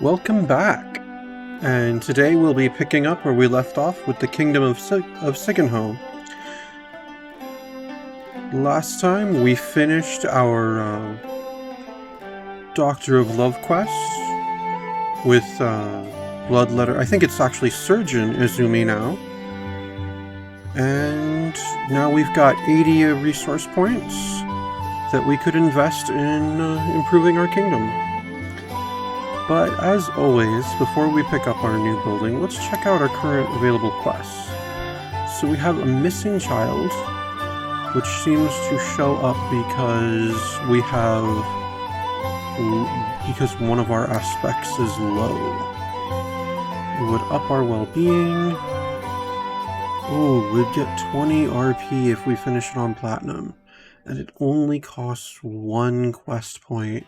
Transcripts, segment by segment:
Welcome back, and today we'll be picking up where we left off with the Kingdom of Sgynho. Last time we finished our Doctor of Love quest with Bloodletter. I think it's actually Surgeon Izumi now. And now we've got 80 resource points that we could invest in improving our kingdom. But as always, before we pick up our new building, let's check out our current available quests. So we have a missing child, which seems to show up because because one of our aspects is low. It would up our well-being. Oh, we'd get 20 RP if we finish it on Platinum. And it only costs 1 quest point.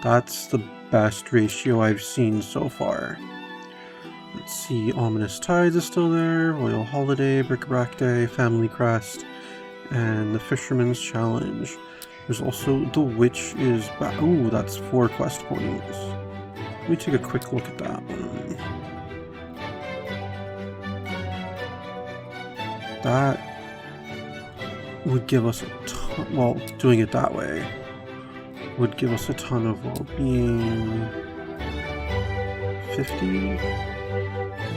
That's the best ratio I've seen so far. Let's see, Ominous Tides is still there, Royal Holiday, Bric-a-Brac Day, Family Crest, and the Fisherman's Challenge. There's also the Witch is back. Ooh, that's 4 quest points. Let me take a quick look at that one. That would give us a ton, well, doing it that way would give us a ton of well-being. 50?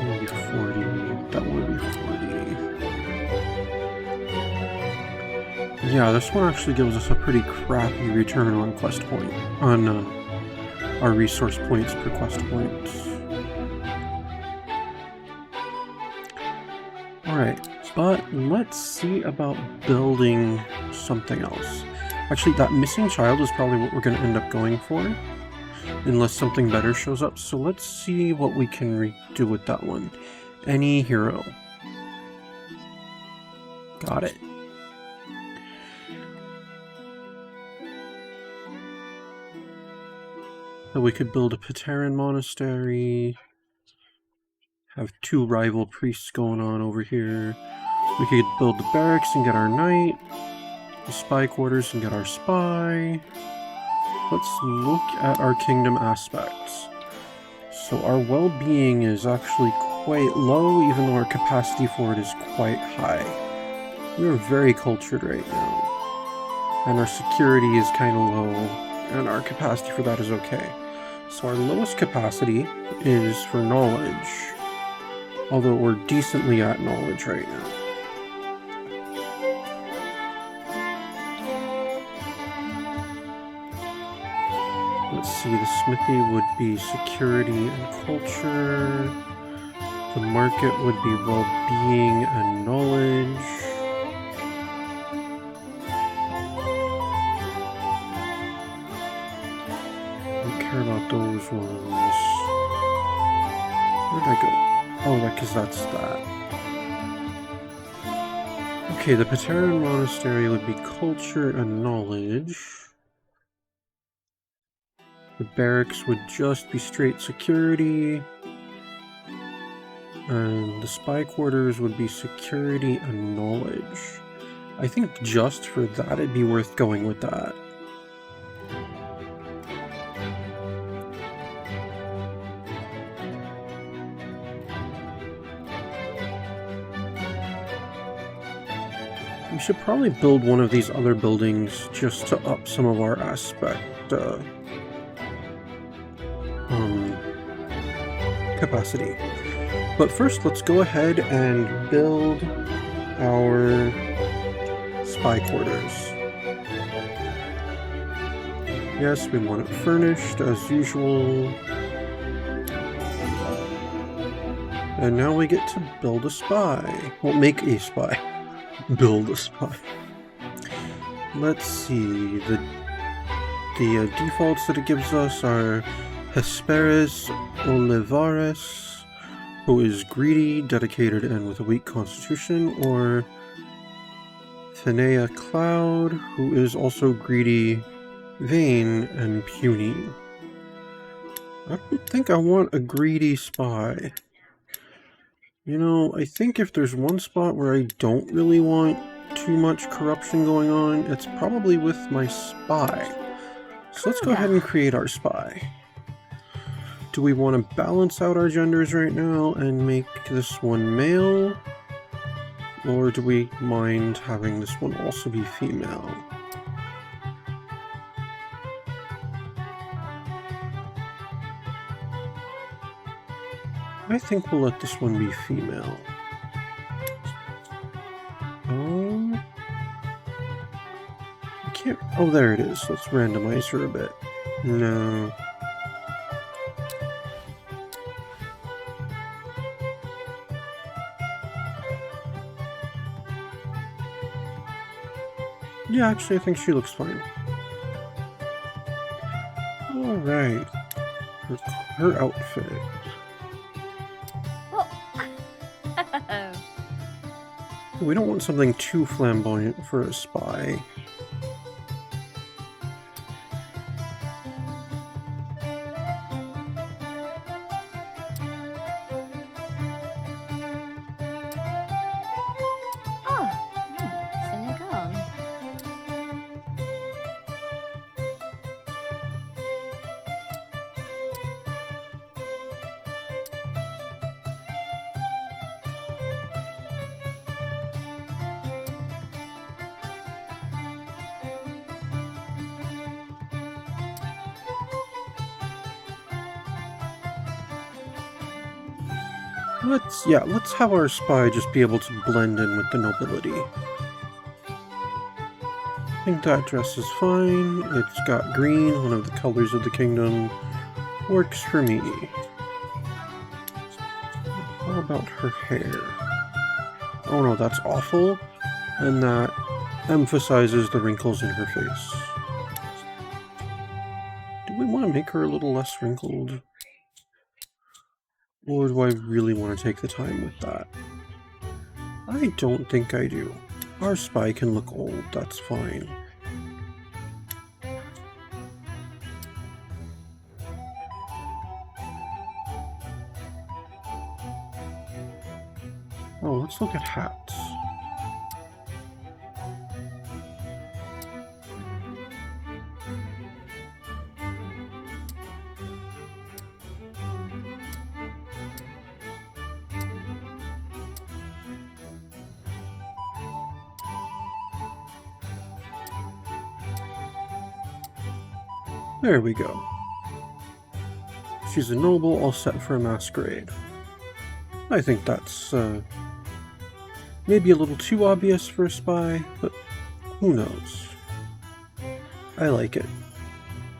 Maybe 40. That would be 40. Yeah, this one actually gives us a pretty crappy return on quest point, on our resource points per quest points. Alright, but let's see about building something else. Actually, that missing child is probably what we're going to end up going for, unless something better shows up. So let's see what we can do with that one. Any hero. Got it. So we could build a Pateran monastery, have 2 rival priests going on over here. We could build the barracks and get our knight. The spy quarters and get our spy. Let's look at our kingdom aspects. So our well-being is actually quite low, even though our capacity for it is quite high. We are very cultured right now. And our security is kind of low, and our capacity for that is okay. So our lowest capacity is for knowledge, although we're decently at knowledge right now. Let's see, the smithy would be security and culture. The market would be well-being and knowledge. I don't care about those ones. Where'd I go? Oh, because that's that. Okay, the Pateran Monastery would be culture and knowledge. The barracks would just be straight security. And the spy quarters would be security and knowledge. I think just for that it'd be worth going with that. We should probably build one of these other buildings just to up some of our aspect capacity. But first, let's go ahead and build our spy quarters. Yes, we want it furnished as usual. And now we get to build a spy. Well, make a spy. Build a spy. Let's see. The defaults that it gives us are Hesperis Olivares, who is greedy, dedicated, and with a weak constitution, or Thenea Cloud, who is also greedy, vain, and puny. I don't think I want a greedy spy. You know, I think if there's one spot where I don't really want too much corruption going on, it's probably with my spy. So let's go ahead and create our spy. Do we want to balance out our genders right now and make this one male? Or do we mind having this one also be female? I think we'll let this one be female. I can't... Oh, there it is. Let's randomize her a bit. No. Yeah, actually, I think she looks fine. Alright. Her outfit. We don't want something too flamboyant for a spy. Senechal. Let's have our spy just be able to blend in with the nobility. I think that dress is fine. It's got green, one of the colors of the kingdom. Works for me. How about her hair? Oh no, that's awful. And that emphasizes the wrinkles in her face. Do we want to make her a little less wrinkled? Or do I really want to take the time with that? I don't think I do. Our spy can look old, that's fine. Oh, let's look at hats. There we go. She's a noble, all set for a masquerade. I think that's maybe a little too obvious for a spy, but who knows? I like it.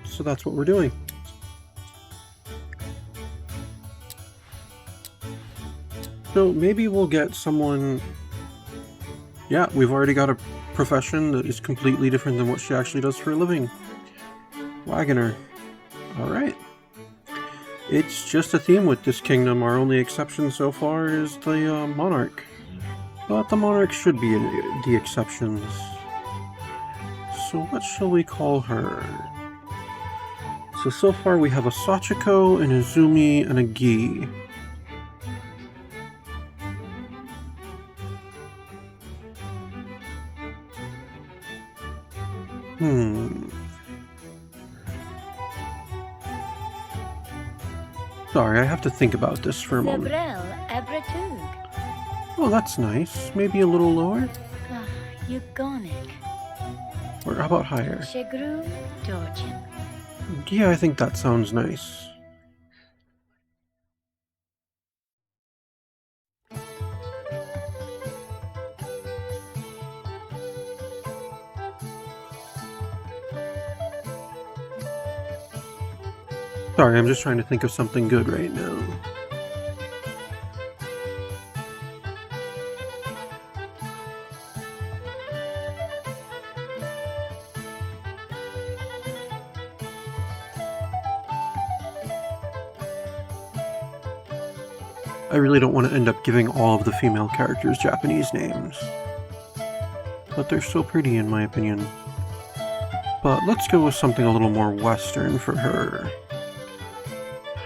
So that's what we're doing. So maybe we'll get someone... Yeah, we've already got a profession that is completely different than what she actually does for a living. Wagoner. Alright. It's just a theme with this kingdom. Our only exception so far is the monarch. But the monarch should be the exceptions. So what shall we call her? So far we have a Sachiko, an Izumi, and a Gi. Sorry, I have to think about this for a moment. Oh, that's nice. Maybe a little lower? Or how about higher? Yeah, I think that sounds nice. Sorry, I'm just trying to think of something good right now. I really don't want to end up giving all of the female characters Japanese names. But they're so pretty in my opinion. But let's go with something a little more Western for her.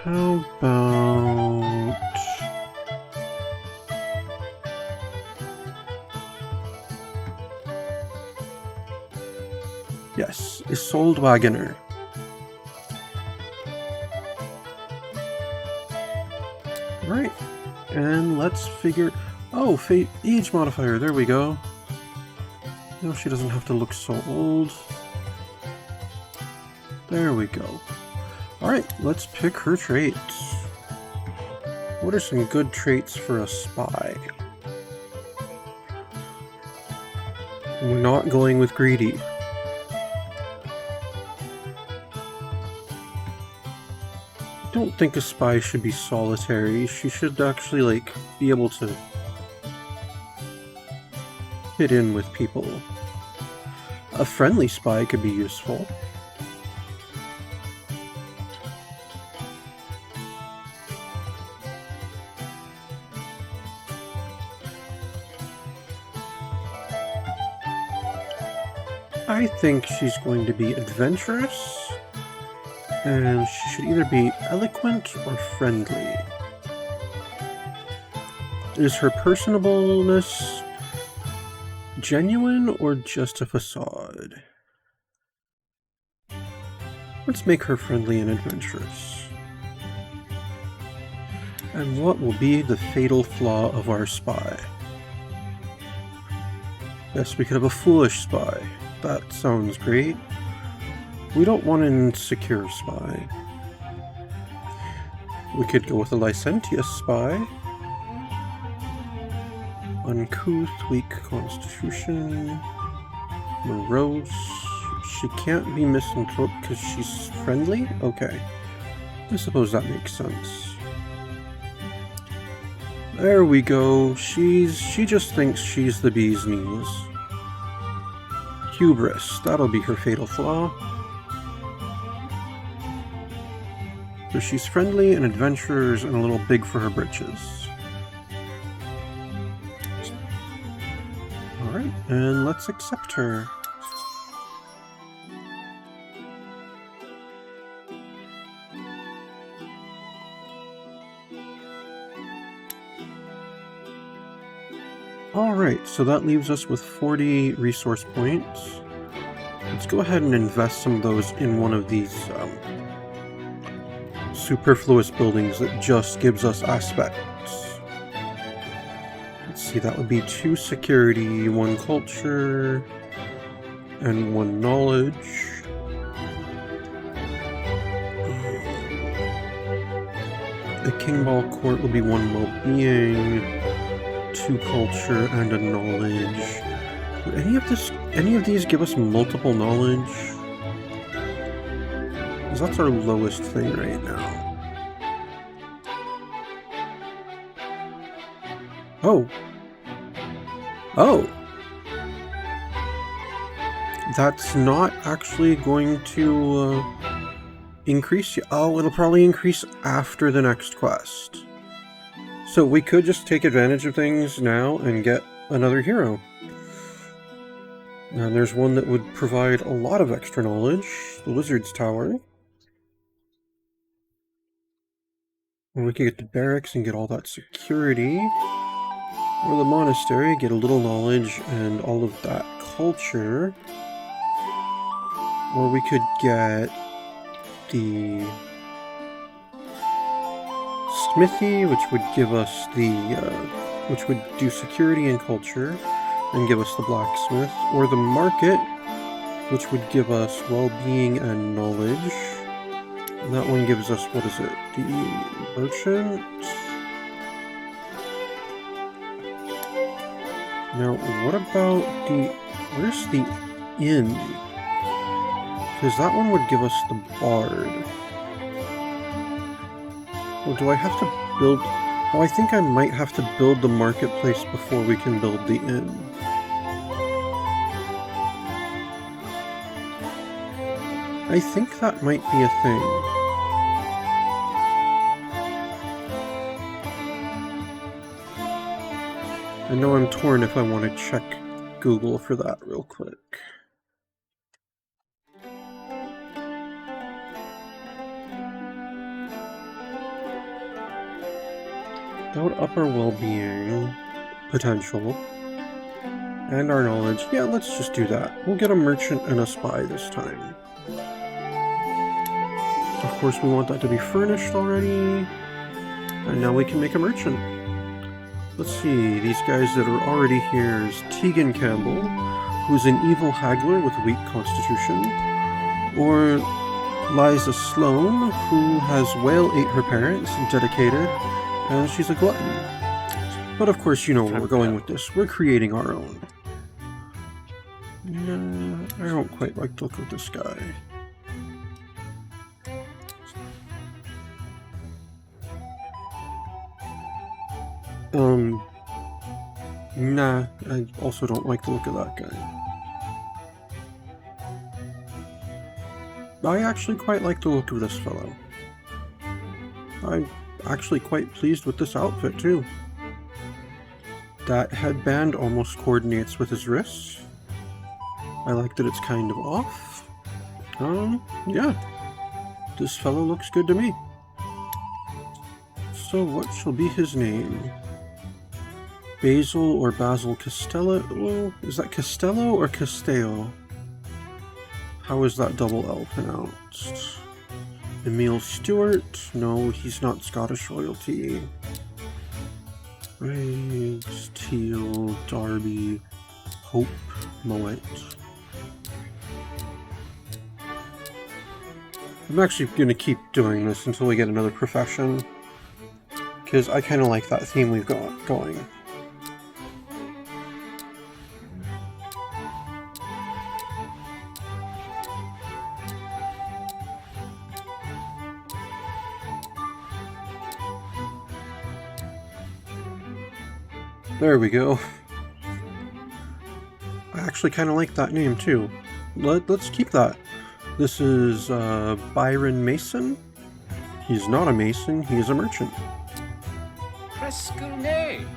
How about... Yes, Isolde Wagoner. Alright, and let's figure... Oh, fate age modifier, there we go. No, she doesn't have to look so old. There we go. Alright, let's pick her traits. What are some good traits for a spy? We're not going with greedy. I don't think a spy should be solitary. She should actually, like, be able to fit in with people. A friendly spy could be useful. I think she's going to be adventurous, and she should either be eloquent or friendly. Is her personableness genuine or just a facade? Let's make her friendly and adventurous. And what will be the fatal flaw of our spy? Yes, we could have a foolish spy. That sounds great. We don't want an insecure spy. We could go with a licentious spy. Uncouth, weak constitution. Morose. She can't be misanthrope because she's friendly? Okay. I suppose that makes sense. There we go. She just thinks she's the bee's knees. Hubris. That'll be her fatal flaw. So she's friendly and adventurous and a little big for her britches. Alright, and let's accept her. Alright, so that leaves us with 40 resource points. Let's go ahead and invest some of those in one of these superfluous buildings that just gives us aspects. Let's see, that would be 2 security, 1 culture, and 1 knowledge. The King Ball Court will be 1 well-being, 2 culture, and a knowledge. Would any of these give us multiple knowledge? Because that's our lowest thing right now. Oh. Oh. That's not actually going to increase. Oh, it'll probably increase after the next quest. So we could just take advantage of things now and get another hero. And there's one that would provide a lot of extra knowledge, the Wizard's Tower. Or we could get the barracks and get all that security. Or the monastery, get a little knowledge and all of that culture. Or we could get the smithy, which would give us the, which would do security and culture, and give us the blacksmith, or the market, which would give us well-being and knowledge. And that one gives us, what is it, the merchant? Now, what about the, where's the inn? Because that one would give us the bard. Or do I have to build... Oh, I think I might have to build the marketplace before we can build the inn. I think that might be a thing. I know I'm torn if I want to check Google for that real quick. That would up our well-being potential and our knowledge. Yeah, let's just do that. We'll get a merchant and a spy this time. Of course, we want that to be furnished already. And now we can make a merchant. Let's see, these guys that are already here is Tegan Campbell, who's an evil haggler with a weak constitution, or Liza Sloan, who has well ate her parents and dedicated, and she's a glutton. But of course, you know where we're going with this. We're creating our own. No, I don't quite like the look of this guy. Nah, I also don't like the look of that guy. I actually quite like the look of this fellow. I'm actually quite pleased with this outfit too. That headband almost coordinates with his wrists. I like that it's kind of off. Yeah. This fellow looks good to me. So what shall be his name? Basil or Basil Costello? Well, is that Costello or Castello? How is that double L pronounced? Emil Stewart? No, he's not Scottish royalty. Riggs, Teal, Darby, Hope, Moet. I'm actually going to keep doing this until we get another profession, because I kind of like that theme we've got going. There we go. I actually kind of like that name too. Let's keep that. This is Byron Mason. He's not a mason, he is a merchant. Prescune.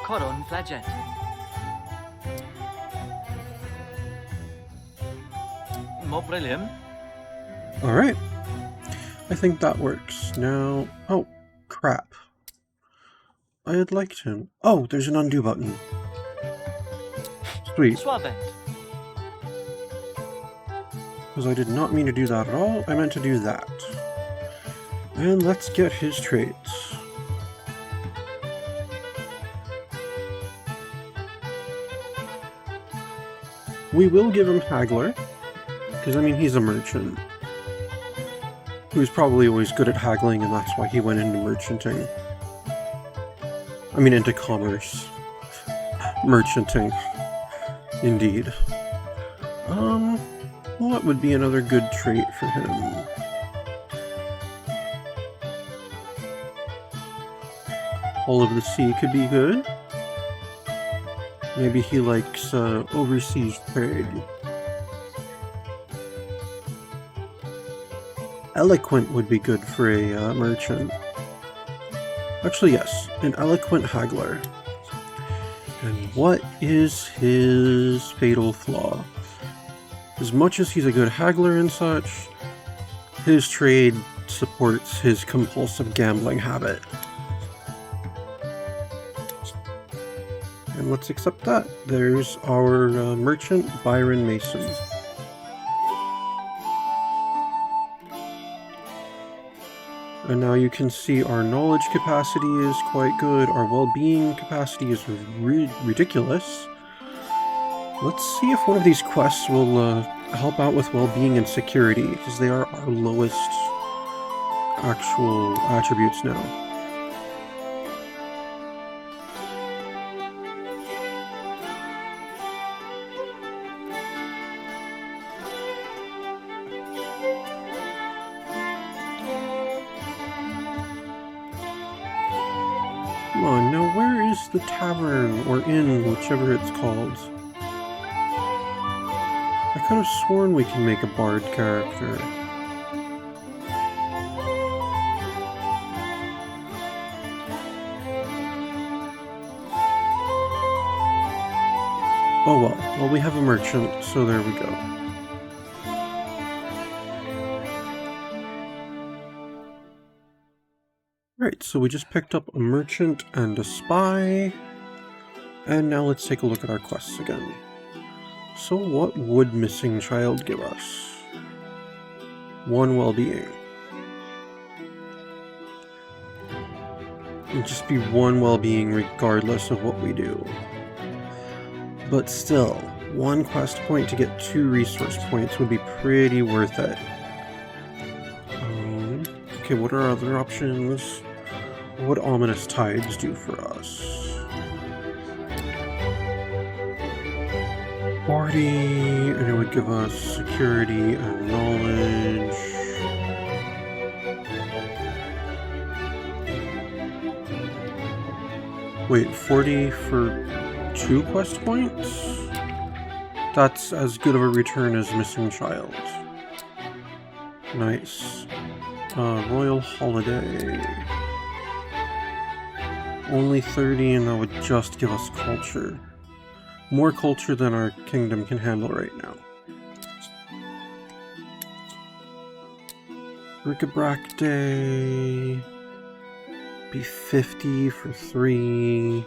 Coron flagent. Moprelim. Alright. I think that works. Now... Oh, crap. I had liked him. Oh, there's an undo button. Sweet. Suave. Because I did not mean to do that at all. I meant to do that. And let's get his traits. We will give him Haggler. Because, I mean, he's a merchant. He was probably always good at haggling, and that's why he went into merchanting. I mean, into commerce. Merchanting. Indeed. What would be another good trait for him? All of the sea could be good. Maybe he likes overseas trade. Eloquent would be good for a merchant. Actually, yes, an eloquent haggler. And what is his fatal flaw? As much as he's a good haggler and such, his trade supports his compulsive gambling habit. And let's accept that. There's our merchant, Byron Mason. And now you can see our knowledge capacity is quite good, our well-being capacity is ridiculous. Let's see if one of these quests will help out with well-being and security, because they are our lowest actual attributes now. Come on, now where is the tavern, or inn, whichever it's called? I could have sworn we can make a bard character. Oh well. Well, we have a merchant, so there we go. Right, so we just picked up a merchant and a spy. And now let's take a look at our quests again. So what would Missing Child give us? 1 well-being. It'd just be 1 well-being regardless of what we do. But still, 1 quest point to get 2 resource points would be pretty worth it. Okay, what are our other options? What would Ominous Tides do for us? 40, and it would give us security and knowledge. Wait, 40 for 2 quest points? That's as good of a return as Missing Child. Nice. Royal Holiday. Only 30, and that would just give us culture. More culture than our kingdom can handle right now. Bric-a-brac Day. Be 50 for 3.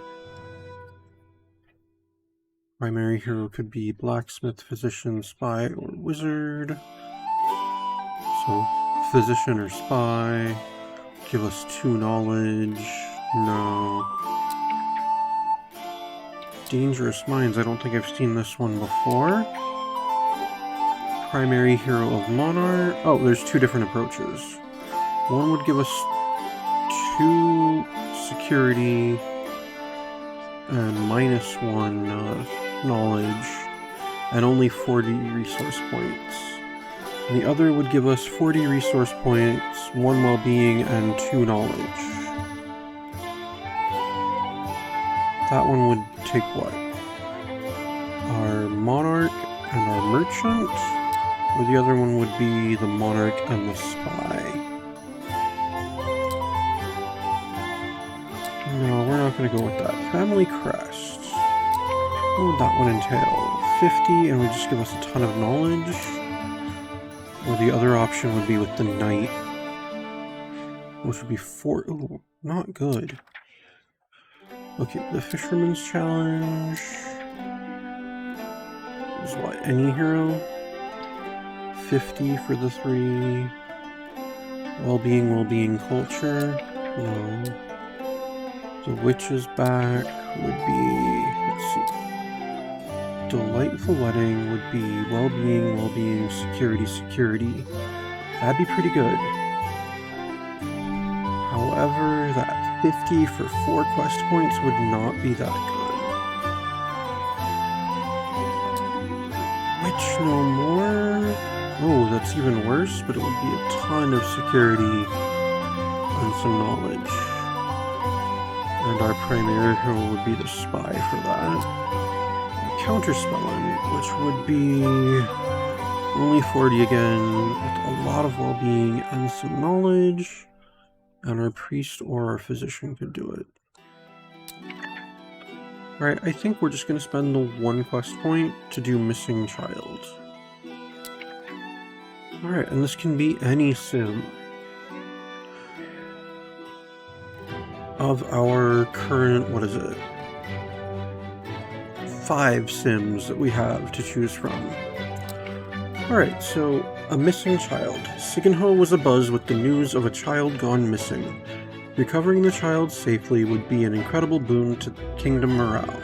Primary hero could be blacksmith, physician, spy, or wizard. So, physician or spy. Give us 2 knowledge. No. Dangerous Minds. I don't think I've seen this one before. Primary hero of Monarch. Oh, there's 2 different approaches. One would give us 2 security and -1 knowledge and only 40 resource points. And the other would give us 40 resource points, 1 well-being, and 2 knowledge. That one would take what? Our Monarch and our Merchant? Or the other one would be the Monarch and the Spy? No, we're not going to go with that. Family Crest. What would that one entail? 50, and would just give us a ton of knowledge? Or the other option would be with the Knight, which would be 4. Ooh, not good. Okay, the Fisherman's Challenge is what? Any hero? 50 for the 3. Well-being, culture. No. The Witch's Back would be, let's see. Delightful Wedding would be well-being, security. That'd be pretty good. However, that 50 for 4 quest points would not be that good. Witch no more? Oh, that's even worse, but it would be a ton of security and some knowledge. And our primary hero would be the spy for that. Counterspelling, which would be only 40 again, with a lot of well-being and some knowledge. And our priest or our physician could do it. Alright, I think we're just going to spend the 1 quest point to do Missing Child. Alright, and this can be any sim of our current, what is it? 5 sims that we have to choose from. Alright, so a missing child. Sgynho was abuzz with the news of a child gone missing. Recovering the child safely would be an incredible boon to kingdom morale.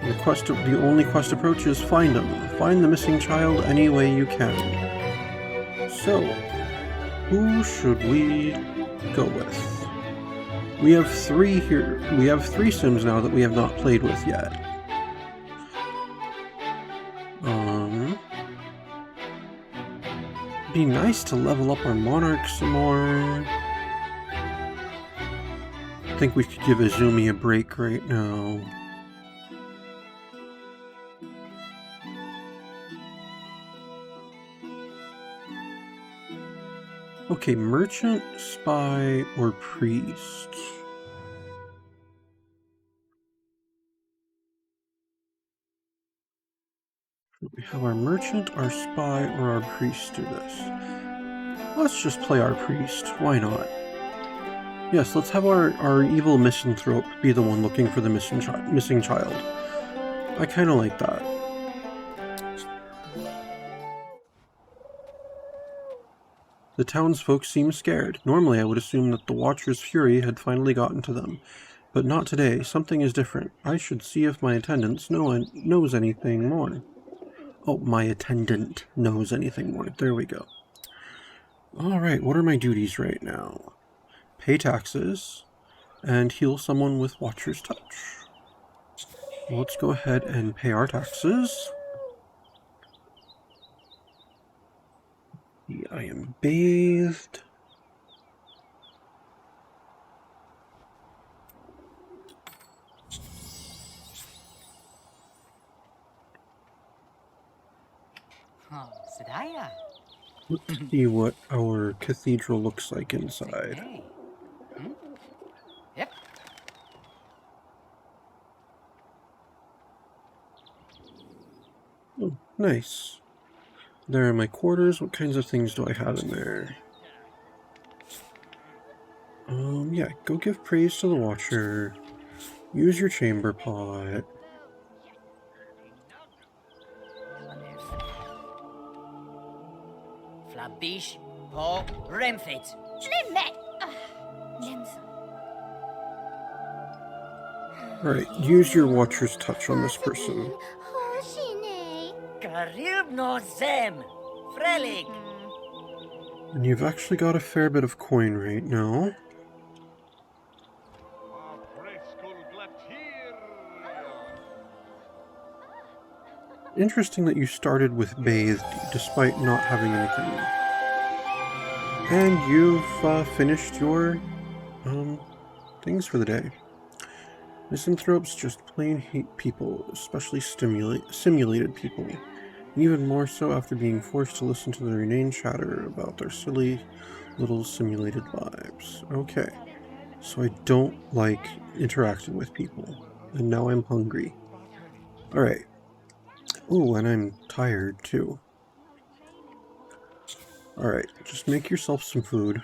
The only quest approach is find them. Find the missing child any way you can. So, who should we go with? We have 3 here. We have 3 sims now that we have not played with yet. Be nice to level up our Monarch some more. I think we could give Izumi a break right now. Okay, Merchant, Spy, or Priest? We have our Merchant, our Spy, or our Priest do this. Let's just play our Priest. Why not? Yes, let's have our evil misanthrope be the one looking for the missing child. I kind of like that. The townsfolk seem scared. Normally I would assume that the Watcher's fury had finally gotten to them. But not today. Something is different. I should see if my attendant knows anything more. Oh, my attendant knows anything more. There we go. Alright, what are my duties right now? Pay taxes and heal someone with Watcher's Touch. Let's go ahead and pay our taxes. I am bathed. Let's see what our cathedral looks like inside. Yep. Oh, nice. There are my quarters. What kinds of things do I have in there? Yeah, go give praise to the Watcher. Use your chamber pot. Flabish po remfit. Alright, use your Watcher's Touch on this person. Karib no zem. Frelig. And you've actually got a fair bit of coin right now. Interesting that you started with bathed despite not having anything. And you've finished your things for the day. Misanthropes just plain hate people, especially simulated people. Even more so after being forced to listen to their inane chatter about their silly little simulated lives. Okay, so I don't like interacting with people, and now I'm hungry. Alright. Oh, and I'm tired too. Alright, just make yourself some food.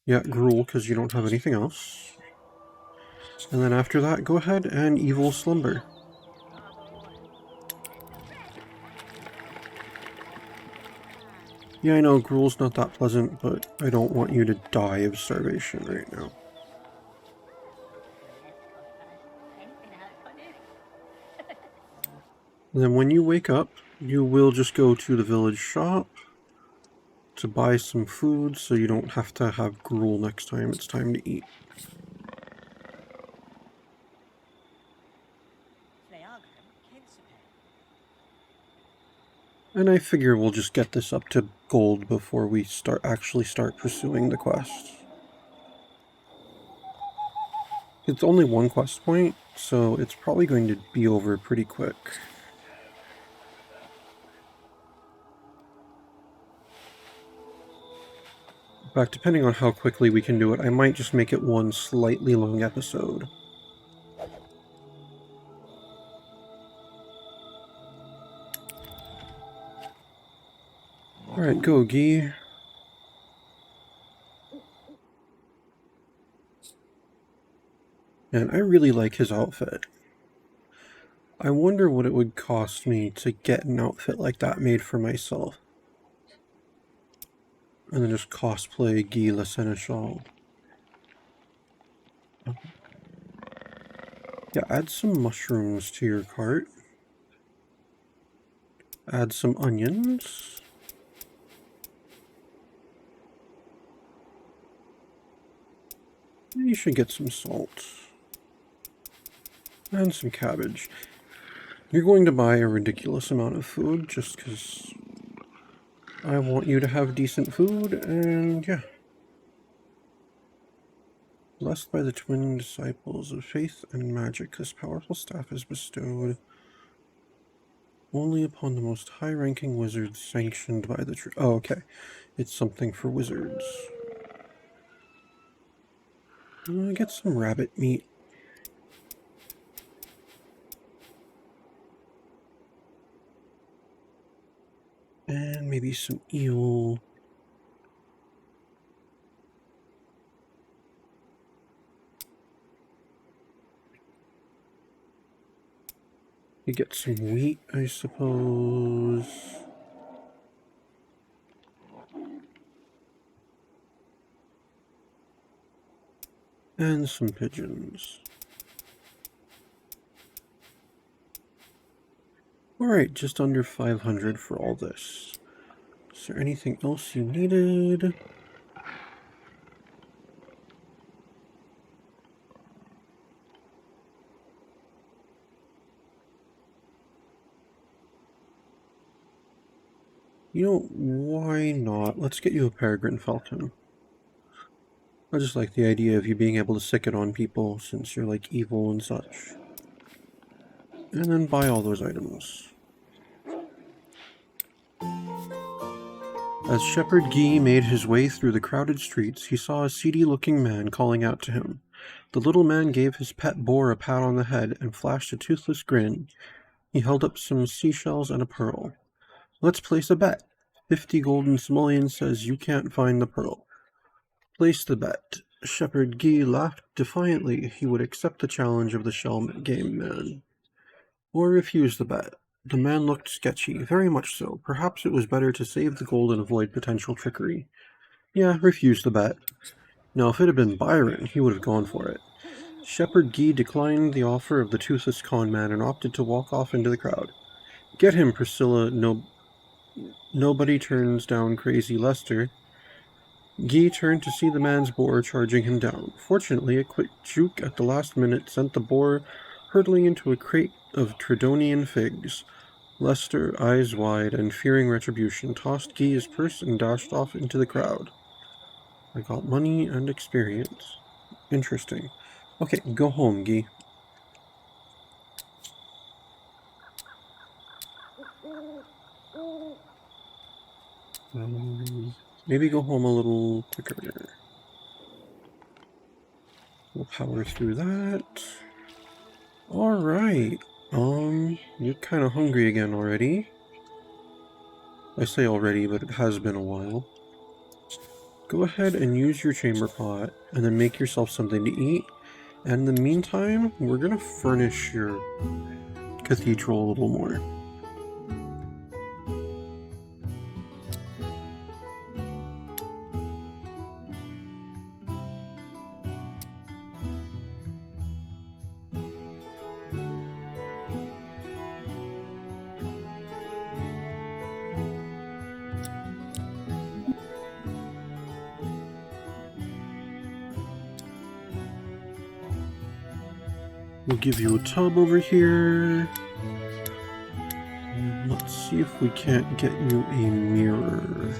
Yeah, gruel, because you don't have anything else. And then after that, go ahead and evil slumber. Yeah, I know, gruel's not that pleasant, but I don't want you to die of starvation right now. And then when you wake up, you will just go to the village shop to buy some food so you don't have to have gruel next time it's time to eat. And I figure we'll just get this up to gold before we actually start pursuing the quest. It's only one quest point, so it's probably going to be over pretty quick. In fact, depending on how quickly we can do it, I might just make it one slightly long episode. Alright, go, Guy. And I really like his outfit. I wonder what it would cost me to get an outfit like that made for myself. And then just cosplay Guy le Senechal. Yeah, add some mushrooms to your cart. Add some onions. You should get some salt. And some cabbage. You're going to buy a ridiculous amount of food just because I want you to have decent food, and yeah. Blessed by the twin disciples of faith and magic, this powerful staff is bestowed only upon the most high-ranking wizards sanctioned by the oh, okay. It's something for wizards. I'm gonna get some rabbit meat. And maybe some eel. You get some wheat, I suppose. And some pigeons. Alright, just under 500 for all this. Is there anything else you needed? You know, why not? Let's get you a peregrine falcon. I just like the idea of you being able to sick it on people since you're like evil and such. And then buy all those items. As Shepherd Guy made his way through the crowded streets, he saw a seedy-looking man calling out to him. The little man gave his pet boar a pat on the head and flashed a toothless grin. He held up some seashells and a pearl. Let's place a bet. 50 golden simoleons says you can't find the pearl. Place the bet. Shepherd Guy laughed defiantly. He would accept the challenge of the shell game man. Or refuse the bet. The man looked sketchy, very much so. Perhaps it was better to save the gold and avoid potential trickery. Yeah, refuse the bet. Now, if it had been Byron, he would have gone for it. Shepherd Guy declined the offer of the toothless con man and opted to walk off into the crowd. Get him, Priscilla. Nobody turns down Crazy Lester. Guy turned to see the man's boar charging him down. Fortunately, a quick juke at the last minute sent the boar hurtling into a crate of Tridonian figs. Lester, eyes wide and fearing retribution, tossed Guy his purse and dashed off into the crowd. I got money and experience. Interesting. Okay, go home, Guy. Maybe go home a little quicker. We'll power through that. Alright. You're kind of hungry again already. I say already, but it has been a while. Go ahead and use your chamber pot, and then make yourself something to eat. And in the meantime, we're gonna furnish your cathedral a little more. We'll give you a tub over here. And let's see if we can't get you a mirror.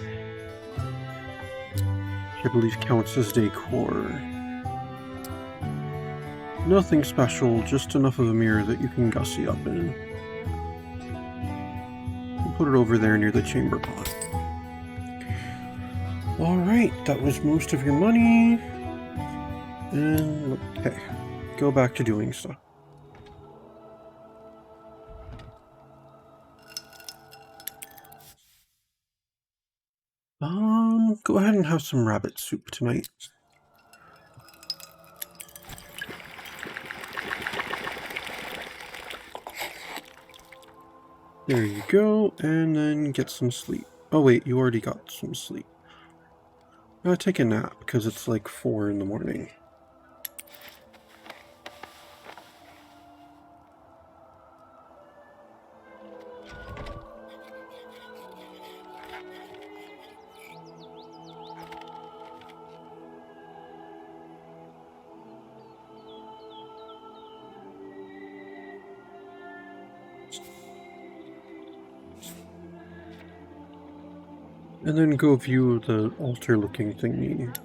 I believe counts as decor. Nothing special, just enough of a mirror that you can gussy up in. We'll put it over there near the chamber pot. Alright, that was most of your money. And, okay, go back to doing stuff. Go ahead and have some rabbit soup tonight. There you go, and then get some sleep. Oh wait, you already got some sleep. Take a nap, because it's like 4 in the morning. And then go view the altar-looking thingy.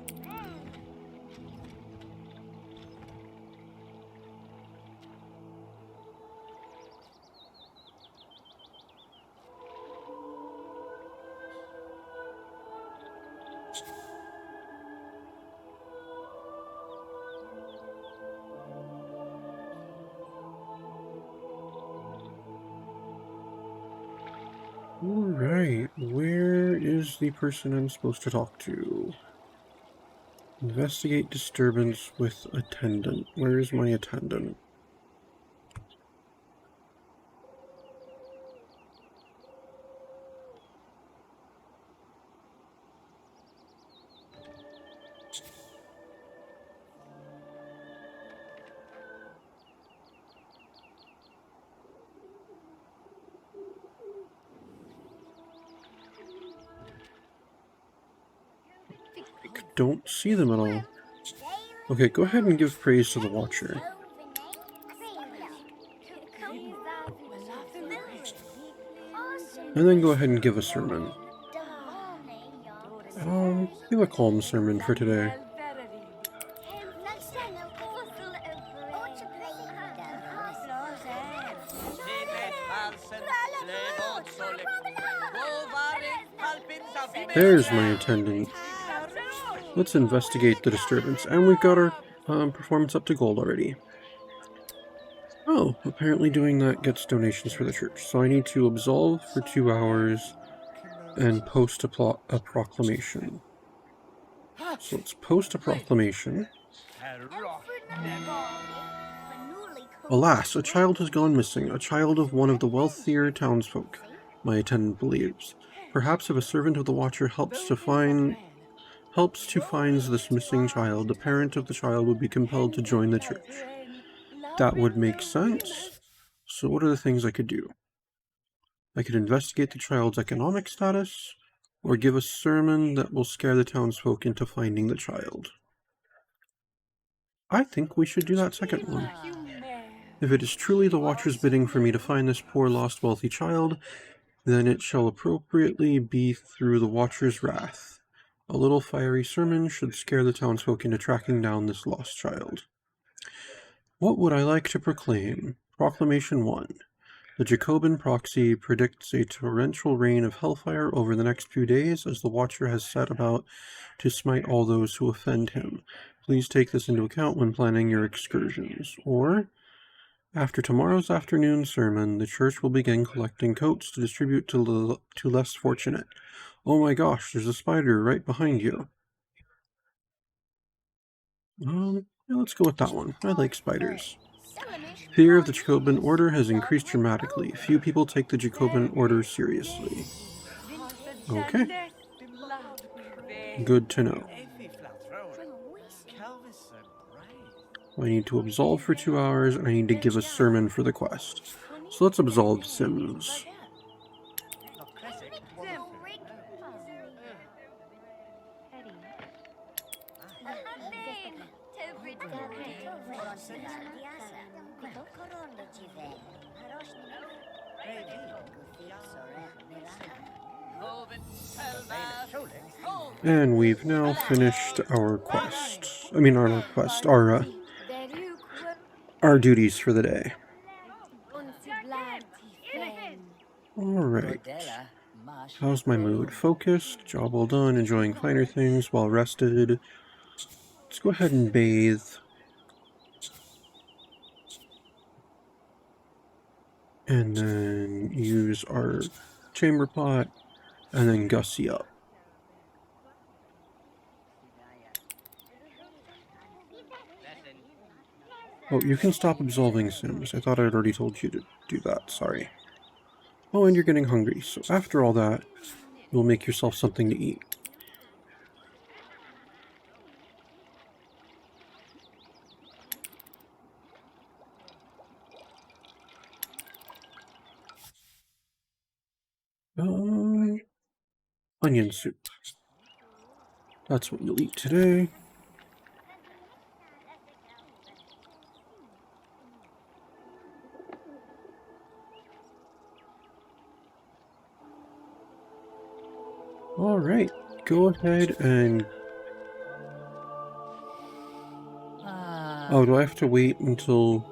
Alright, where is the person I'm supposed to talk to? Investigate disturbance with attendant. Where is my attendant? don't see them at all. Okay, go ahead and give praise to the Watcher. And then go ahead and give a sermon. Give a calm sermon for today. There's my attendant. Let's investigate the disturbance. And we've got our performance up to gold already. Oh, apparently doing that gets donations for the church. So I need to absolve for 2 hours and post a proclamation. So let's post a proclamation. Alas, a child has gone missing, a child of one of the wealthier townsfolk, my attendant believes. Perhaps if a servant of the Watcher helps to find this missing child, the parent of the child would be compelled to join the church. That would make sense. So what are the things I could do? I could investigate the child's economic status, or give a sermon that will scare the townsfolk into finding the child. I think we should do that second one. If it is truly the Watcher's bidding for me to find this poor lost wealthy child, then it shall appropriately be through the Watcher's wrath. A little fiery sermon should scare the townsfolk into tracking down this lost child. What would I like to proclaim? Proclamation 1. The Jacobin proxy predicts a torrential rain of hellfire over the next few days as the Watcher has set about to smite all those who offend him. Please take this into account when planning your excursions. Or, after tomorrow's afternoon sermon, the church will begin collecting coats to distribute to less fortunate. Oh my gosh, there's a spider right behind you. Yeah, let's go with that one. I like spiders. Fear of the Jacobin Order has increased dramatically. Few people take the Jacobin Order seriously. Okay. Good to know. I need to absolve for 2 hours, and I need to give a sermon for the quest. So let's absolve Sims. And we've now finished our quest. I mean, our quest, our duties for the day. Alright. How's my mood? Focused, job well done, enjoying finer things, well rested. Let's go ahead and bathe. And then use our chamber pot, and then gussy up. Oh, you can stop absolving Sims. I thought I'd already told you to do that, sorry. Oh, and you're getting hungry, so after all that, you'll make yourself something to eat. Onion soup. That's what you'll eat today. Alright, go ahead and... Oh, do I have to wait until...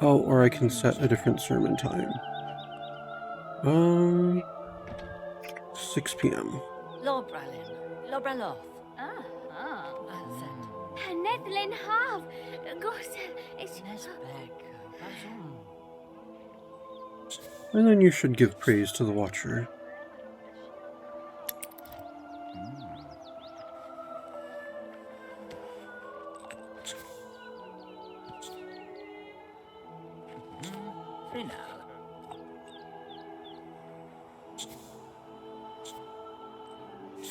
Oh, or I can set a different sermon time. 6 p.m. And then you should give praise to the Watcher.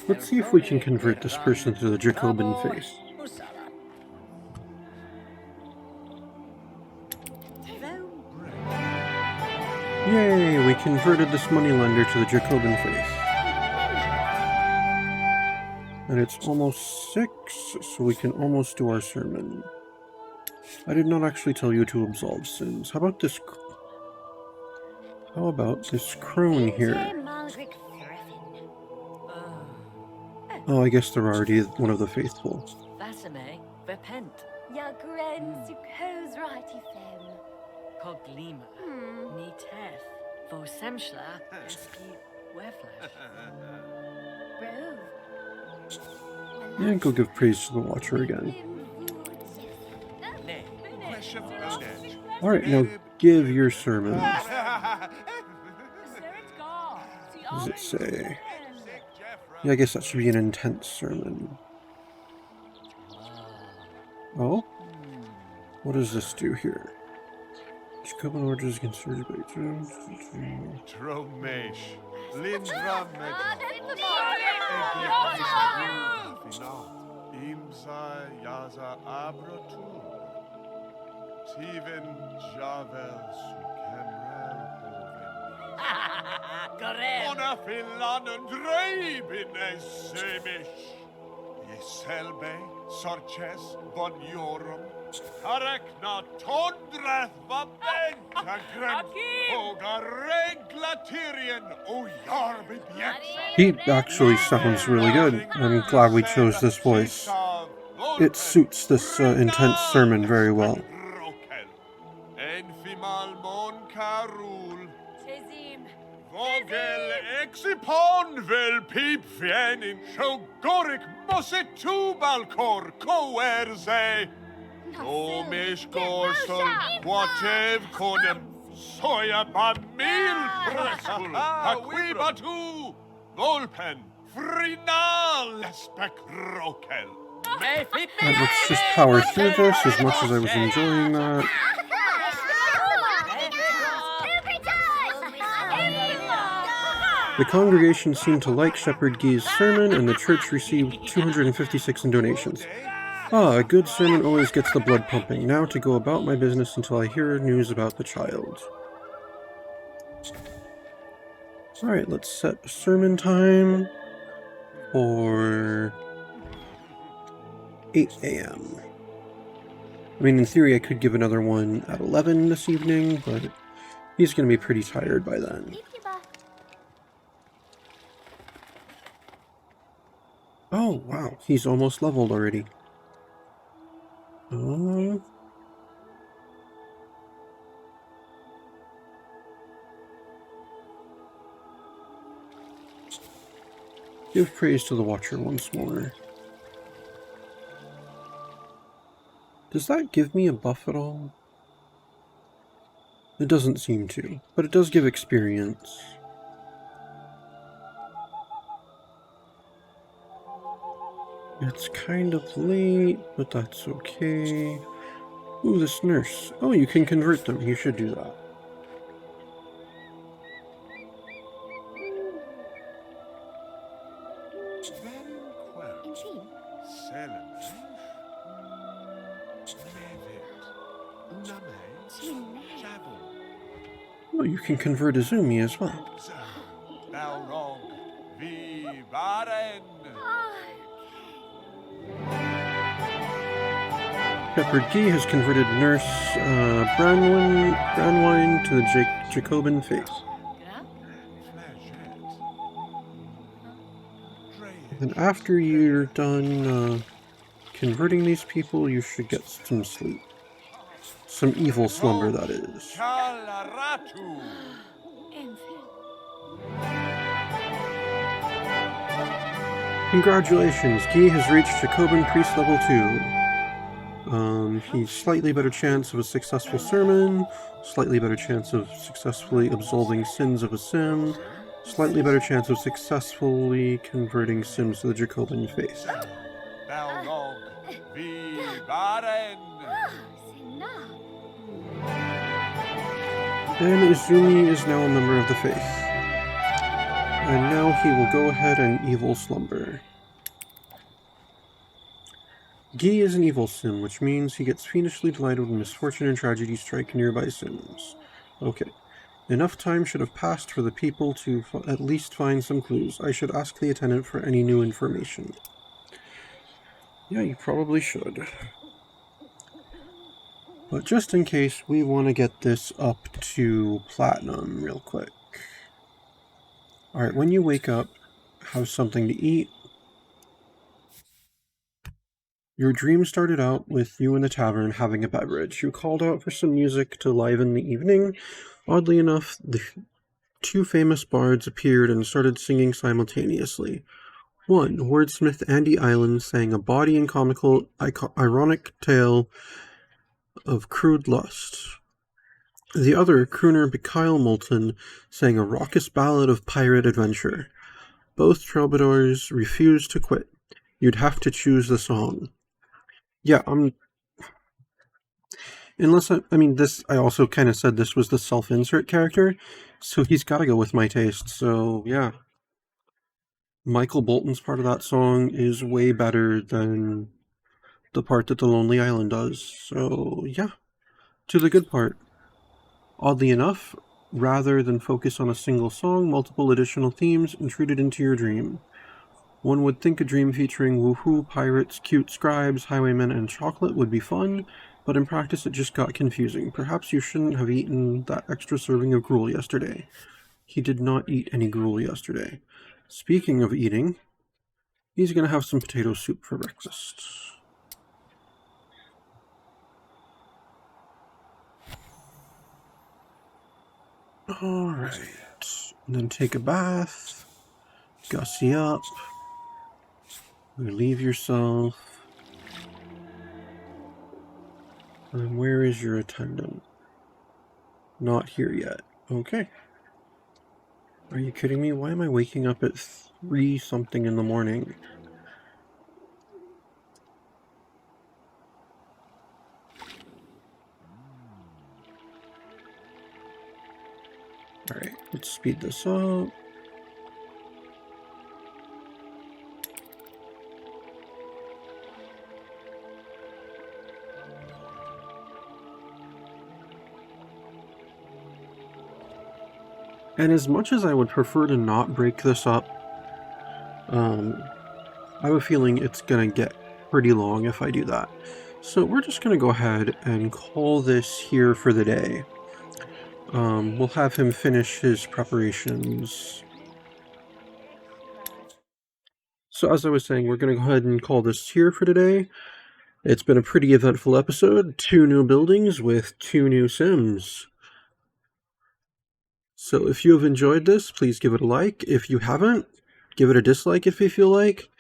Let's see if we can convert this person to the Jacobin face. Yay, we converted this moneylender to the Jacobin face. And it's almost 6, so we can almost do our sermon. I did not actually tell you to absolve sins. How about this crone here? Oh, I guess they're already one of the faithful. Vasame, repent. Coglima, ni teth. Vo semshla, eski weflash. Yeah, go give praise to the Watcher again. Alright, now give your sermon. What does it say? Yeah, I guess that should be an intense sermon. Oh? What does this do here? Jacobin orders against surgery by Tromesh, Lindra Imsa Yaza Abratu, Tiven Javel Sukemrel Hoven. Ona Filan and Drabin Semish. Yeselbe, Sorches, Boniorum, Harekna Tondrath Vabentagren, Oga Reglatirian, O Yarbid He actually sounds really good. I'm glad we chose this voice. It suits this intense sermon very well. Enfimal Mon Karul. Vogel exipon vel pip vienin shogoric moset tubalcor coerze. Omish gorsol quatev conem soya bamil prescul aquibatu volpen frinal specrokel. Let's just power through this as much as I was enjoying that. The congregation seemed to like Shepherd Guy's sermon, and the church received 256 in donations. Ah, a good sermon always gets the blood pumping. Now to go about my business until I hear news about the child. Alright, let's set sermon time for 8 a.m. I mean, in theory, I could give another one at 11 this evening, but he's going to be pretty tired by then. Oh, wow, he's almost leveled already. Give praise to the Watcher once more. Does that give me a buff at all? It doesn't seem to, but it does give experience. It's kind of late, but that's okay. Ooh, this nurse. Oh, you can convert them. You should do that. Oh, you can convert Izumi as well. Shepherd Guy has converted Nurse Branwine to the Jacobin faith. And after you're done converting these people, you should get some sleep. Some evil slumber, that is. Congratulations, Guy has reached Jacobin Priest level 2. He's slightly better chance of a successful sermon, slightly better chance of successfully absolving sins of a sim, slightly better chance of successfully converting sims to the Jacobin faith. And Izumi is now a member of the faith. And now he will go ahead and evil slumber. Guy is an evil sim, which means he gets fiendishly delighted when misfortune and tragedy strike nearby sims. Okay. Enough time should have passed for the people to at least find some clues. I should ask the attendant for any new information. Yeah, you probably should. But just in case, we want to get this up to platinum real quick. Alright, when you wake up, have something to eat. Your dream started out with you in the tavern having a beverage. You called out for some music to liven the evening. Oddly enough, the two famous bards appeared and started singing simultaneously. One, wordsmith Andy Island sang a bawdy and comical, ironic tale of crude lust. The other, crooner Mikhail Moulton, sang a raucous ballad of pirate adventure. Both troubadours refused to quit. You'd have to choose the song. Yeah, unless I mean, this, I also kind of said this was the self-insert character, so he's got to go with my taste, so yeah. Michael Bolton's part of that song is way better than the part that the Lonely Island does, so yeah. To the good part. Oddly enough, rather than focus on a single song, multiple additional themes intruded into your dream. One would think a dream featuring woohoo, pirates, cute scribes, highwaymen, and chocolate would be fun, but in practice it just got confusing. Perhaps you shouldn't have eaten that extra serving of gruel yesterday. He did not eat any gruel yesterday. Speaking of eating, he's going to have some potato soup for breakfast. Alright. And then take a bath. Gussy up. Relieve yourself. And where is your attendant? Not here yet. Okay. Are you kidding me? Why am I waking up at 3 something in the morning? Alright, let's speed this up. And as much as I would prefer to not break this up, I have a feeling it's going to get pretty long if I do that. So we're just going to go ahead and call this here for the day. We'll have him finish his preparations. So as I was saying, we're going to go ahead and call this here for today. It's been a pretty eventful episode. 2 new buildings with 2 new Sims. So if you have enjoyed this, please give it a like. If you haven't, give it a dislike if you feel like.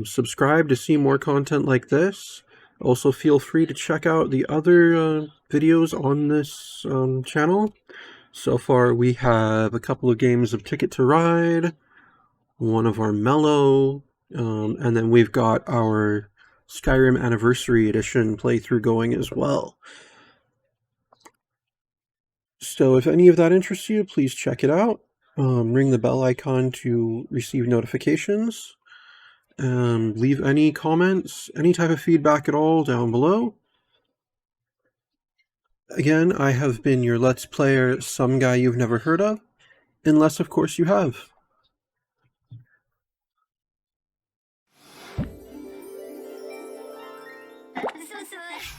Subscribe to see more content like this. Also feel free to check out the other videos on this channel. So far we have a couple of games of Ticket to Ride, one of our Mellow, and then we've got our Skyrim Anniversary Edition playthrough going as well. So if any of that interests you, please check it out. Ring the bell icon to receive notifications. Leave any comments, any type of feedback at all down below. Again, I have been your Let's Player, some guy you've never heard of, unless of course you have.